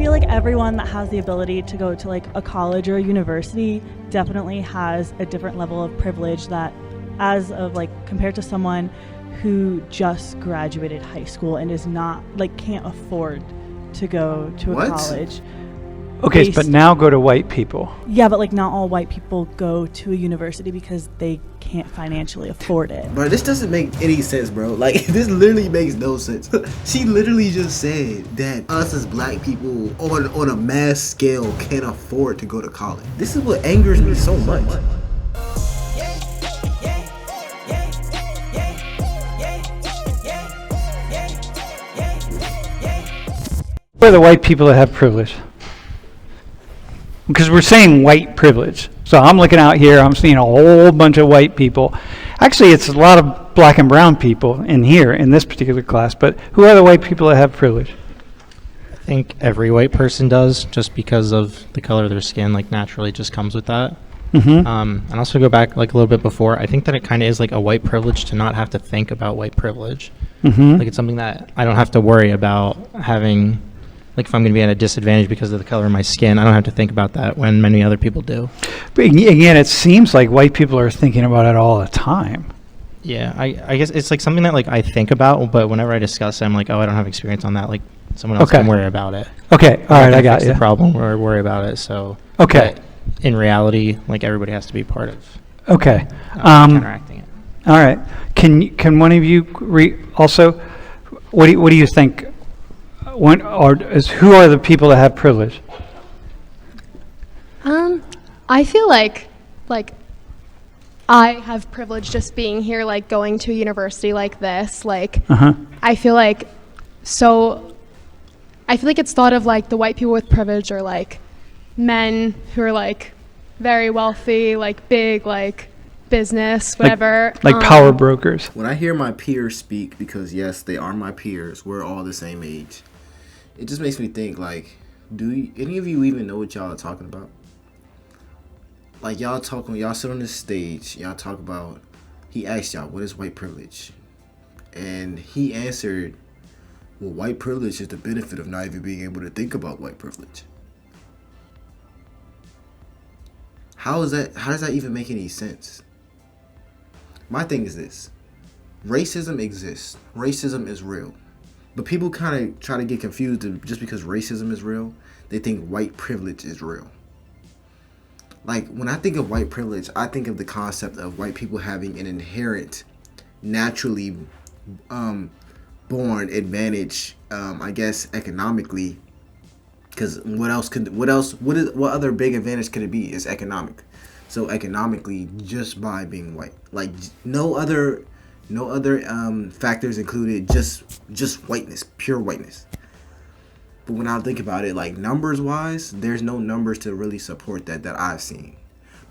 feel like everyone that has the ability to go to like a college or a university definitely has a different level of privilege that as of like compared to someone who just graduated high school and is not like can't afford to go to a college. Okay, but now go to white people. Yeah, but like not all white people go to a university because they can't financially afford it. Bro, this doesn't make any sense, bro. Like, this literally makes no sense. She literally just said that us as black people on a mass scale can't afford to go to college. This is what angers me so much. Who are the white people that have privilege? Because we're saying white privilege. So I'm looking out here, I'm seeing a whole bunch of white people. Actually, it's a lot of black and brown people in here, in this particular class. But who are the white people that have privilege? I think every white person does, just because of the color of their skin, like naturally just comes with that. Mm-hmm. And also go back like a little bit before, I think that it kind of is like a white privilege to not have to think about white privilege. Mm-hmm. Like it's something that I don't have to worry about having. Like if I'm going to be at a disadvantage because of the color of my skin, I don't have to think about that when many other people do. But again, it seems like white people are thinking about it all the time. Yeah, I guess it's like something that like I think about, but whenever I discuss it, I'm like, oh, I don't have experience on that. Like someone else can worry about it. Okay, all right, I got you. The problem or worry about it. So okay, in reality, like everybody has to be part of. Okay, counteracting it. All right. Can one of you also? What do you think? Who are the people that have privilege? I feel like I have privilege just being here, like going to a university like this. Like I feel like it's thought of like the white people with privilege are like men who are like very wealthy, like big, like business, whatever. Like power brokers. When I hear my peers speak, because yes, they are my peers, we're all the same age. It just makes me think, like, any of you even know what y'all are talking about? Like, y'all sit on this stage, y'all talk about, he asked y'all, what is white privilege? And he answered, well, white privilege is the benefit of not even being able to think about white privilege. How does that even make any sense? My thing is this. Racism exists. Racism is real. But people kind of try to get confused just because racism is real, they think white privilege is real. Like, when I think of white privilege, I think of the concept of white people having an inherent, naturally born advantage, I guess, economically. Because what other big advantage could it be? It's economic. So economically, just by being white. Like, no other factors included, just whiteness, pure whiteness. But when I think about it, like numbers wise, there's no numbers to really support that I've seen.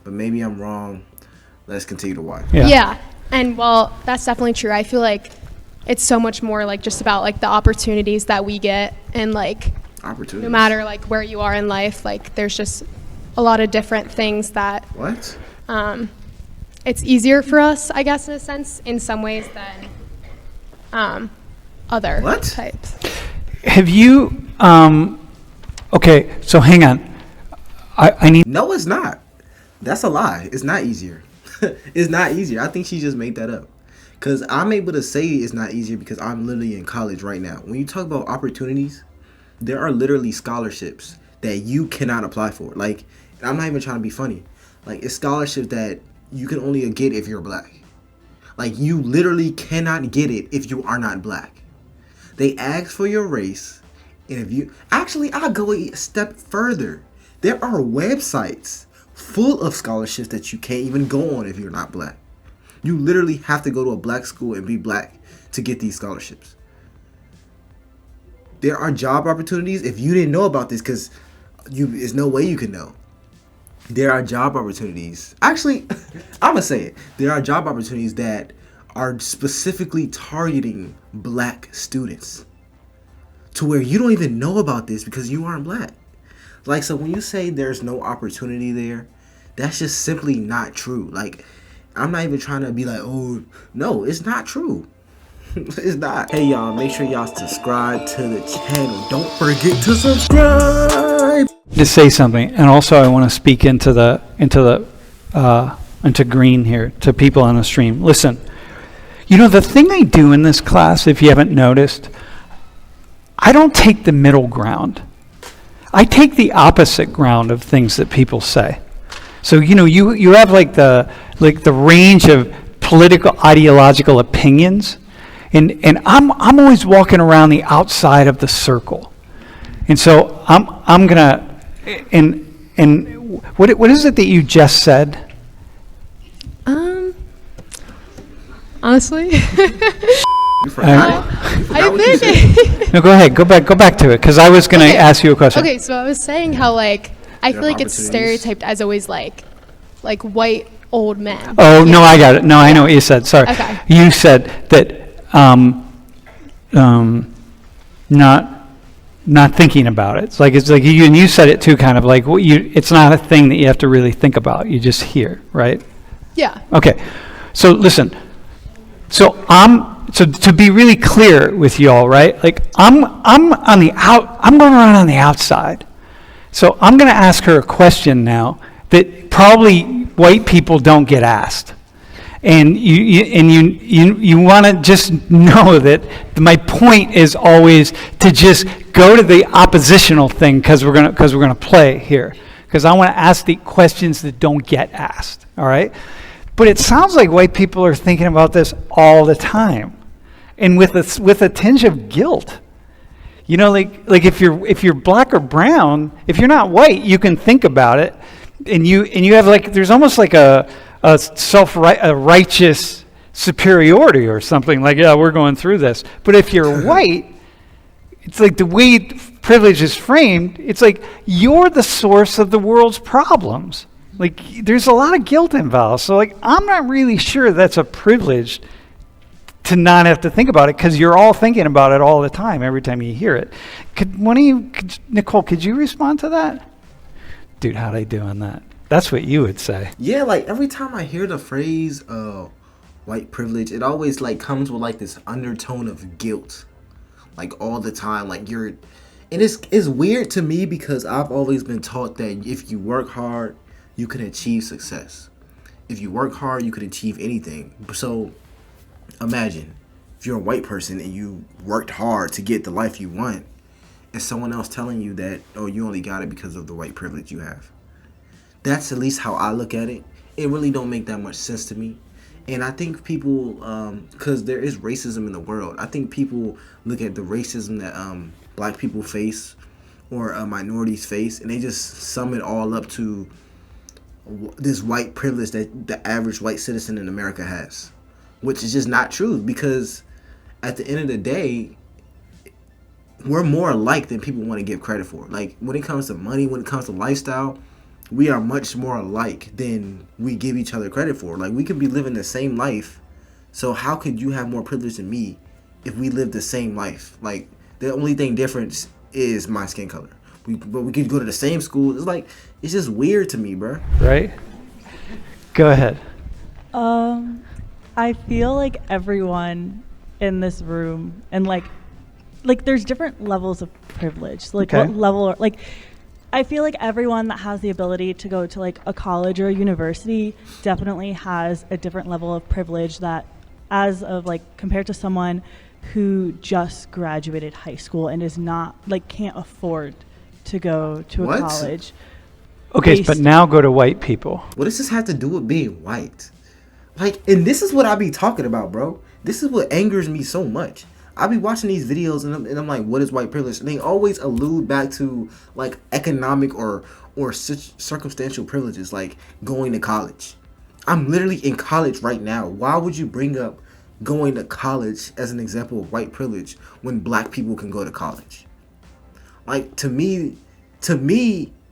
But maybe I'm wrong. Let's continue to watch. Yeah. And well, that's definitely true. I feel like it's so much more like just about like the opportunities that we get, and like no matter like where you are in life, like there's just a lot of different things that it's easier for us, I guess, in a sense, in some ways than other types. Have you, okay, so hang on. I need... No, it's not. That's a lie. It's not easier. It's not easier. I think she just made that up. Because I'm able to say it's not easier because I'm literally in college right now. When you talk about opportunities, there are literally scholarships that you cannot apply for. Like, I'm not even trying to be funny. Like, it's scholarships that you can only get if you're black. Like, you literally cannot get it if you are not black. They ask for your race, and if you... Actually, I'll go a step further. There are websites full of scholarships that you can't even go on if you're not black. You literally have to go to a black school and be black to get these scholarships. There are job opportunities. If you didn't know about this, because there's no way you can know. There are job opportunities. Actually, I'm going to say it. There are job opportunities that are specifically targeting black students to where you don't even know about this because you aren't black. Like, so when you say there's no opportunity there, that's just simply not true. Like, I'm not even trying to be like, oh, no, it's not true. It's not. Hey y'all, make sure y'all subscribe to the channel. Don't forget to subscribe. To say something, and also I want to speak into green here to people on the stream. Listen, you know the thing I do in this class, if you haven't noticed, I don't take the middle ground. I take the opposite ground of things that people say. So you have like the range of political ideological opinions, and I'm always walking around the outside of the circle, and so I'm gonna and what is it that you just said? Honestly, I think. No, go ahead. Go back to it, because I was going to ask you a question. Okay, so I was saying how like I feel like it's stereotyped as always like white old men. Oh no, I got it. No, I know what you said. Sorry, Okay. You said that not thinking about it. It's like you, and you said it too, kind of like it's not a thing that you have to really think about. You just hear, right? Yeah. Okay. So listen. So to be really clear with y'all, right? Like I'm going around on the outside. So I'm going to ask her a question now that probably white people don't get asked. And you want to just know that my point is always to just go to the oppositional thing, because we're gonna play here, because I want to ask the questions that don't get asked. All right. But it sounds like white people are thinking about this all the time, and with a tinge of guilt. You know, like if you're black or brown, if you're not white, you can think about it, and you have there's almost like a righteous superiority or something, like, yeah, we're going through this. But if you're white, it's like the way privilege is framed, it's like you're the source of the world's problems. Like, there's a lot of guilt involved. So, I'm not really sure that's a privilege to not have to think about it, because you're all thinking about it all the time, every time you hear it. Nicole, could you respond to that? Dude, how'd I do on that? That's what you would say. Yeah, every time I hear the phrase white privilege, it always comes with this undertone of guilt. All the time. And it's weird to me, because I've always been taught that if you work hard, you can achieve success. If you work hard, you can achieve anything. So imagine if you're a white person and you worked hard to get the life you want, and someone else telling you that, oh, you only got it because of the white privilege you have. That's at least how I look at it. It really don't make that much sense to me. And I think people, because there is racism in the world, I think people look at the racism that black people face or minorities face, and they just sum it all up to this white privilege that the average white citizen in America has, which is just not true, because at the end of the day, we're more alike than people want to give credit for. When it comes to money, when it comes to lifestyle, we are much more alike than we give each other credit for. We could be living the same life, so how could you have more privilege than me if we live the same life? The only thing difference is my skin color. But we could go to the same school. It's just weird to me, bro. Right? Go ahead. I feel like everyone in this room, and there's different levels of privilege. Okay. What level, I feel like everyone that has the ability to go to a college or a university definitely has a different level of privilege that, as of compared to someone who just graduated high school and is not can't afford to go to a college. Okay, but now go to white people. What does this have to do with being white? And this is what I be talking about, bro. This is what angers me so much. I be watching these videos and I'm like, what is white privilege? And they always allude back to economic or circumstantial privileges, like going to college. I'm literally in college right now. Why would you bring up going to college as an example of white privilege when black people can go to college? To me,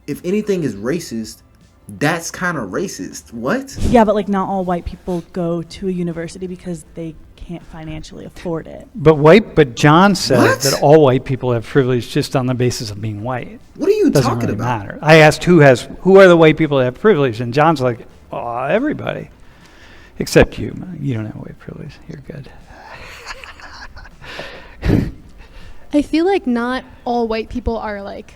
if anything is racist, that's kind of racist. What? Yeah, but not all white people go to a university because they can't financially afford it. But John said What? that all white people have privilege just on the basis of being white. What are you Doesn't talking really about? matter. I asked who are the white people that have privilege, and John's like, oh, everybody, except you. You don't have white privilege. You're good. I feel like not all white people are like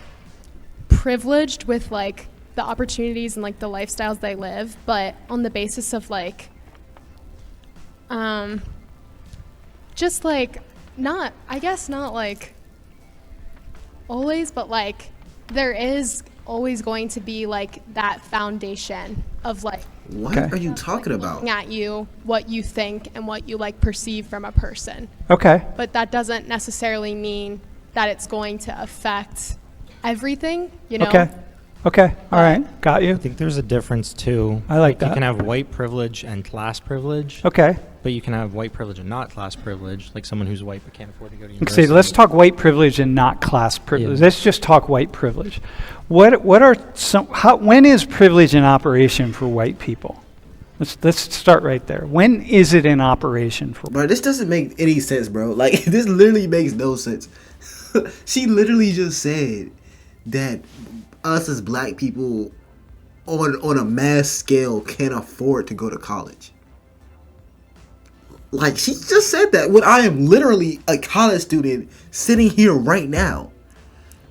privileged with like the opportunities and like the lifestyles they live, but on the basis of like just like not, I guess not like always, but like there is always going to be like that foundation of like What are you talking about? looking at you, what you think and what you like perceive from a person. Okay. But that doesn't necessarily mean that it's going to affect everything, you know? Okay. All right. Got you. I think there's a difference too. I like You that. can have white privilege and class privilege, Okay. but you can have white privilege and not class privilege, like someone who's white but can't afford to go to Okay, university. let's talk white privilege and not class privilege. Yeah. Let's just talk white privilege. What are some? When is privilege in operation for white people? Let's start right there. When is it in operation for? Bro, this doesn't make any sense, bro. Like, this literally makes no sense. She literally just said that us as black people on a mass scale can't afford to go to college. Like, she just said that when I am literally a college student sitting here right now.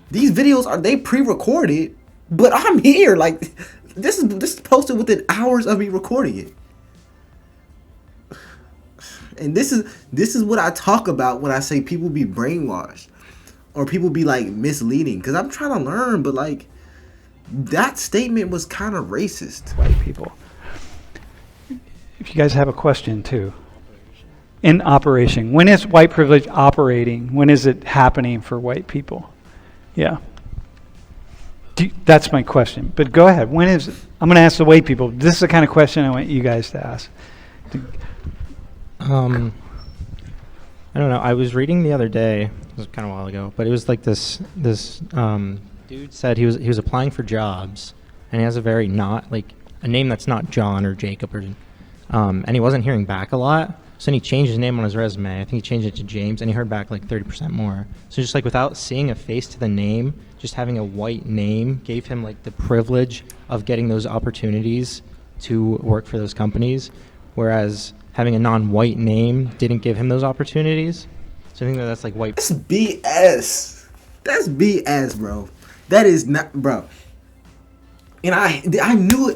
These videos they pre-recorded, but I'm here. Like, this is posted within hours of me recording it. And this is what I talk about when I say people be brainwashed or people be like misleading, because I'm trying to learn, but like that statement was kind of racist. White people. If you guys have a question too. In operation, when is white privilege operating? When is it happening for white people? Yeah. That's my question. But go ahead. When is it? I'm going to ask the white people. This is the kind of question I want you guys to ask. I don't know. I was reading the other day. It was kind of a while ago, but it was like this dude said he was applying for jobs, and he has a very not like a name that's not John or Jacob or, and he wasn't hearing back a lot. So then he changed his name on his resume. I think he changed it to James, and he heard back like 30% more. So just like without seeing a face to the name, just having a white name gave him like the privilege of getting those opportunities to work for those companies, whereas having a non-white name didn't give him those opportunities. So I think that's like white. That's BS. That's BS, bro. That is not, bro. And I knew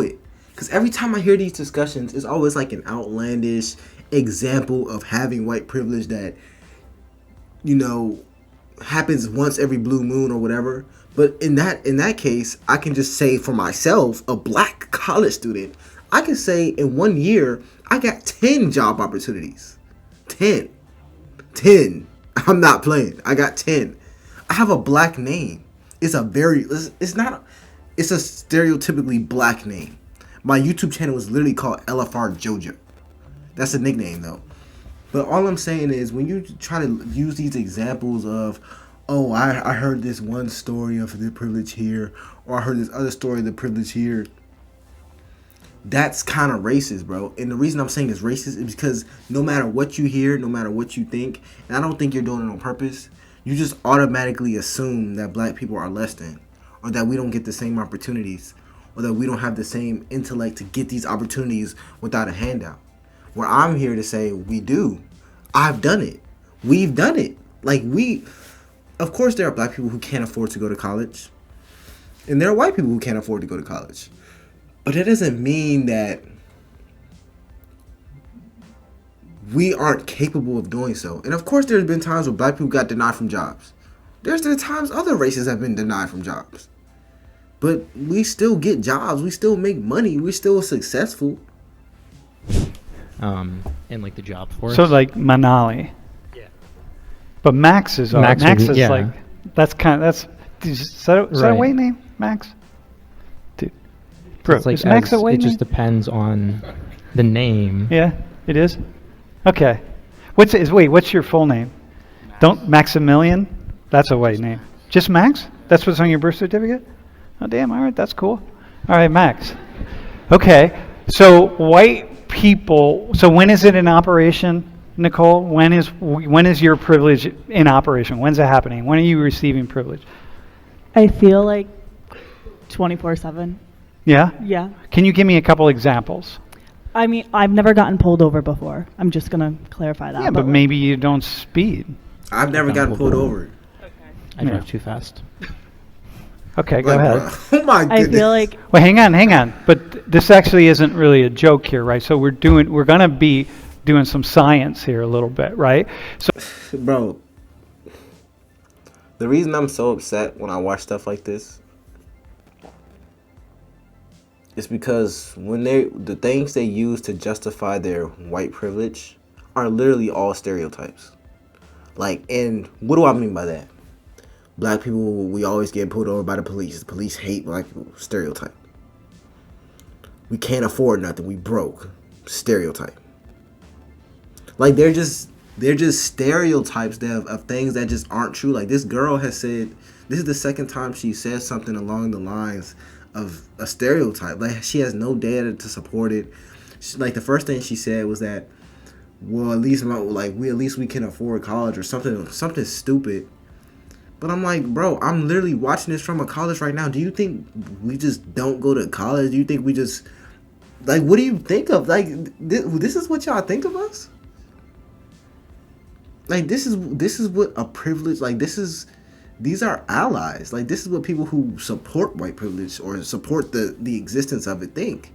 it. Because every time I hear these discussions, it's always like an outlandish example of having white privilege that, you know, happens once every blue moon or whatever. But in that case, I can just say for myself, a black college student, I can say in 1 year, I got 10 job opportunities. 10. I'm not playing. I got 10. I have a black name. It's a stereotypically black name. My YouTube channel is literally called LFR Jojo. That's a nickname though. But all I'm saying is when you try to use these examples of, oh, I heard this one story of the privilege here, or I heard this other story of the privilege here, that's kind of racist, bro. And the reason I'm saying it's racist is because no matter what you hear, no matter what you think, and I don't think you're doing it on purpose, you just automatically assume that black people are less than, or that we don't get the same opportunities, or that we don't have the same intellect to get these opportunities without a handout. Where I'm here to say we do. I've done it. We've done it. Of course there are black people who can't afford to go to college. And there are white people who can't afford to go to college. But that doesn't mean that we aren't capable of doing so. And of course there's been times where black people got denied from jobs. There's been times other races have been denied from jobs. But we still get jobs. We still make money. We're still successful. In like the job force. So like Manali. Yeah. But Max is Max is yeah. like is that a white name? Max? Dude. Bro, It's like is Max a white it name? just depends on the name. Yeah, it is. Okay. What's your full name? Maximilian? That's a white name. Just Max? That's what's on your birth certificate? Oh damn, all right, that's cool. All right, Max. Okay. So white people, so when is it in operation, Nicole? When is your privilege in operation? When's it happening? When are you receiving privilege? I feel like 24/7. Yeah? Yeah. Can you give me a couple examples? I mean, I've never gotten pulled over before. I'm just going to clarify that. Yeah, but maybe you don't speed. I've never gotten pulled over. I drive too fast. Okay, go Like, ahead. oh my I goodness. feel like Well, hang on. But this actually isn't really a joke here, right? So we're going to be doing some science here a little bit, right? So, Bro, the reason I'm so upset when I watch stuff like this is because when the things they use to justify their white privilege are literally all stereotypes. Like, and what do I mean by that? Black people, we always get pulled over by the police. The police hate black people. Stereotype. We can't afford nothing. We broke. Stereotype. Like, they're just stereotypes of things that just aren't true. Like, this girl has said, this is the second time she said something along the lines of a stereotype. Like, she has no data to support it. Like, the first thing she said was that, well, at least we can afford college or something stupid. But I'm like, bro, I'm literally watching this from a college right now. Do you think we just don't go to college? Do you think we just, like, what do you think of? Like, this is what y'all think of us? Like, this is what a privilege, like, these are allies. Like, this is what people who support white privilege or support the existence of it think.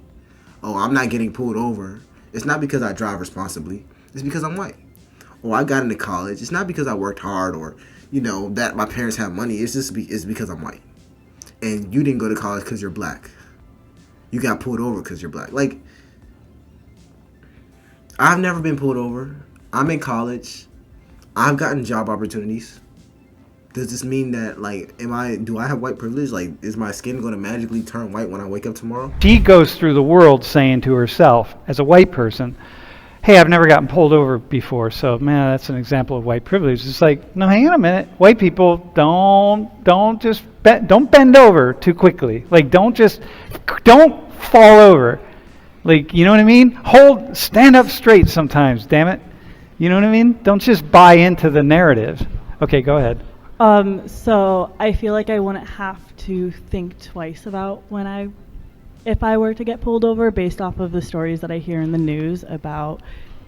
Oh, I'm not getting pulled over. It's not because I drive responsibly. It's because I'm white. Or I got into college. It's not because I worked hard or, you know, that my parents have money. It's just it's because I'm white. And you didn't go to college because you're black. You got pulled over because you're black. Like, I've never been pulled over. I'm in college. I've gotten job opportunities. Does this mean that, like, do I have white privilege? Like, is my skin going to magically turn white when I wake up tomorrow? she goes through the world saying to herself, as a white person, hey, I've never gotten pulled over before, so, man, that's an example of white privilege. It's like, no, hang on a minute. White people, don't bend over too quickly. Like, don't fall over. Like, you know what I mean? Stand up straight sometimes, damn it. You know what I mean? Don't just buy into the narrative. Okay, go ahead. so I feel like I wouldn't have to think twice about if I were to get pulled over based off of the stories that I hear in the news about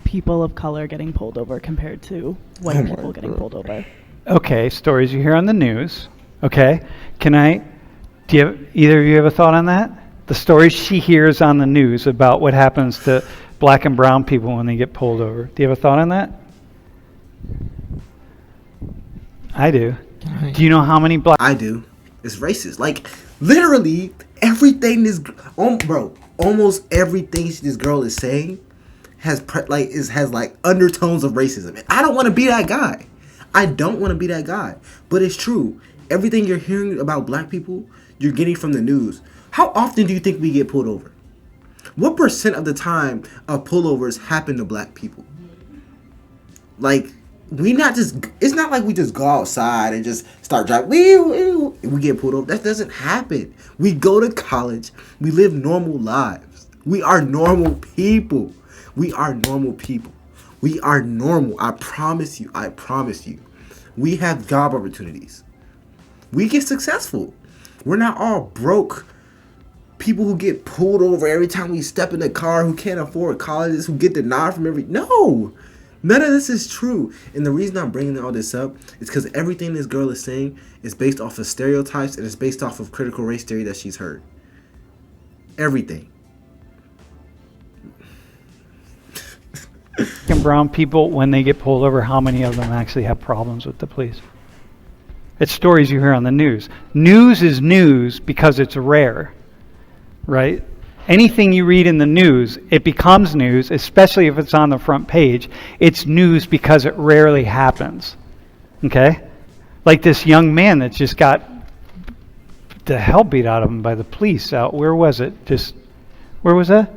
people of color getting pulled over compared to white people getting pulled over. Okay, stories you hear on the news. Okay, either of you have a thought on that? The stories she hears on the news about what happens to black and brown people when they get pulled over. Do you have a thought on that? I do. Do you know how many black... I do. It's racist. Like, literally, everything almost everything this girl is saying has undertones of racism. I don't want to be that guy. I don't want to be that guy. But it's true. Everything you're hearing about black people, you're getting from the news. How often do you think we get pulled over? What % of the time of pullovers happen to black people? Like, it's not like we just go outside and just start driving. We get pulled over. That doesn't happen. We go to college. We live normal lives. We are normal people. We are normal people. We are normal. I promise you. We have job opportunities. We get successful. We're not all broke people who get pulled over every time we step in the car, who can't afford colleges, who get denied from No. None of this is true. And the reason I'm bringing all this up is because everything this girl is saying is based off of stereotypes and it's based off of critical race theory that she's heard. Everything. and brown people, when they get pulled over, how many of them actually have problems with the police? It's stories you hear on the news. News is news because it's rare, right? Anything you read in the news, it becomes news, especially if it's on the front page. It's news because it rarely happens, okay? Like this young man that just got the hell beat out of him by the police out, where was it? Where was that?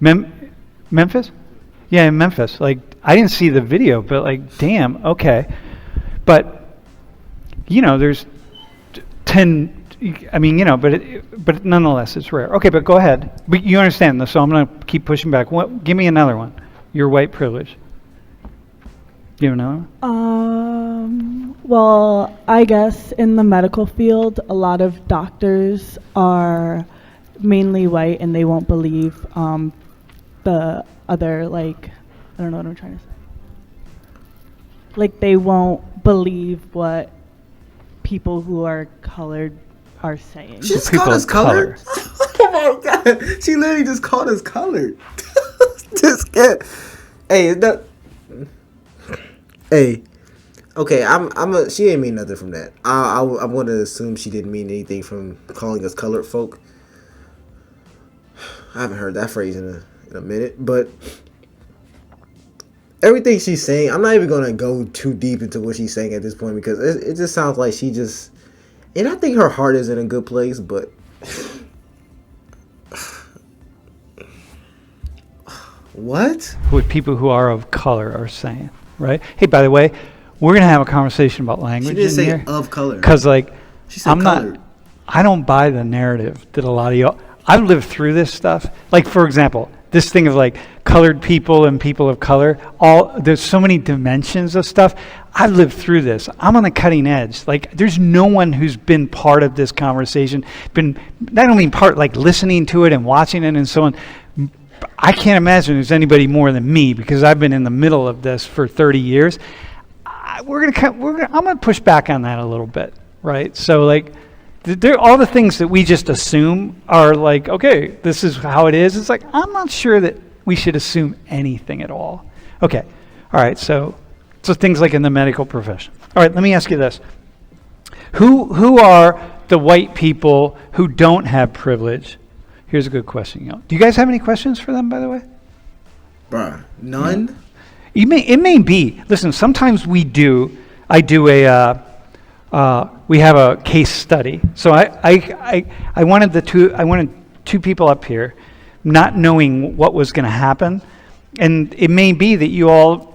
Memphis? Yeah, in Memphis. Like, I didn't see the video, but like, damn, okay. But, you know, there's 10... I mean, you know, but nonetheless, it's rare. Okay, but go ahead. But you understand this, so I'm going to keep pushing back. Give me another one. Your white privilege. Do you have another one? Well, I guess in the medical field, a lot of doctors are mainly white, and they won't believe the other, like, I don't know what I'm trying to say. like they won't believe what people who are colored are saying. She just People called us of color. colored. Oh my god! She literally just called us colored. Just get. Hey, is that? Hey. Okay, she didn't mean nothing from that. I want to assume she didn't mean anything from calling us colored folk. I haven't heard that phrase in a minute, but everything she's saying, I'm not even going to go too deep into what she's saying at this point because it just sounds like she just, and I think her heart is in a good place, but what? What people who are of color are saying, right? Hey, by the way, we're going to have a conversation about language She didn't say here. of color. Because, like, She said colored. I don't buy the narrative that a lot of y'all, I've lived through this stuff. Like, for example, this thing of like colored people and people of color, there's so many dimensions of stuff. I've lived through this. I'm on the cutting edge. Like, there's no one who's been part of this conversation, not only part, like listening to it and watching it and so on. I can't imagine there's anybody more than me because I've been in the middle of this for 30 years. I'm gonna push back on that a little bit, right? So like, all the things that we just assume are like, okay, this is how it is. It's like, I'm not sure that we should assume anything at all. Okay, all right. So things like in the medical profession. All right, let me ask you this: Who are the white people who don't have privilege? Here's a good question. Do you guys have any questions for them, by the way? Bruh, none. Yeah. It may be. Listen, sometimes we do. I do we have a case study. So I wanted two people up here, not knowing what was going to happen, and it may be that you all,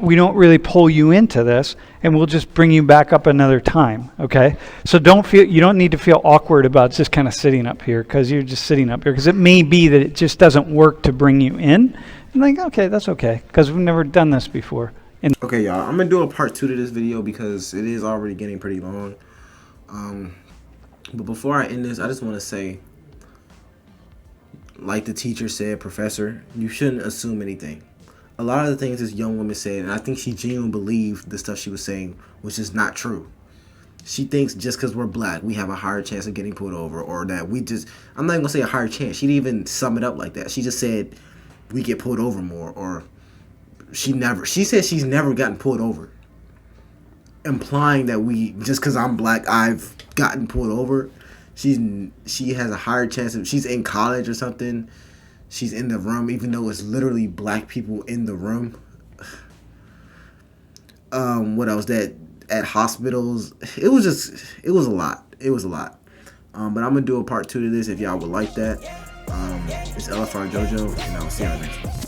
we don't really pull you into this, and we'll just bring you back up another time. Okay? So you don't need to feel awkward about just kind of sitting up here because you're just sitting up here because it may be that it just doesn't work to bring you in. I'm like, okay, that's okay, because we've never done this before. Okay, y'all, I'm going to do a part 2 to this video because it is already getting pretty long. But before I end this, I just want to say, like the teacher said, professor, you shouldn't assume anything. A lot of the things this young woman said, and I think she genuinely believed the stuff she was saying, which is not true. She thinks just because we're black, we have a higher chance of getting pulled over, or that I'm not even going to say a higher chance. She didn't even sum it up like that. She just said we get pulled over more, or she said she's never gotten pulled over, implying that just because I'm black, I've gotten pulled over. She has a higher chance of, she's in college or something, she's in the room, even though it's literally black people in the room. What else? That at hospitals, it was a lot. But I'm gonna do a part 2 to this if y'all would like that. It's LFR Jojo, and I'll see y'all next one.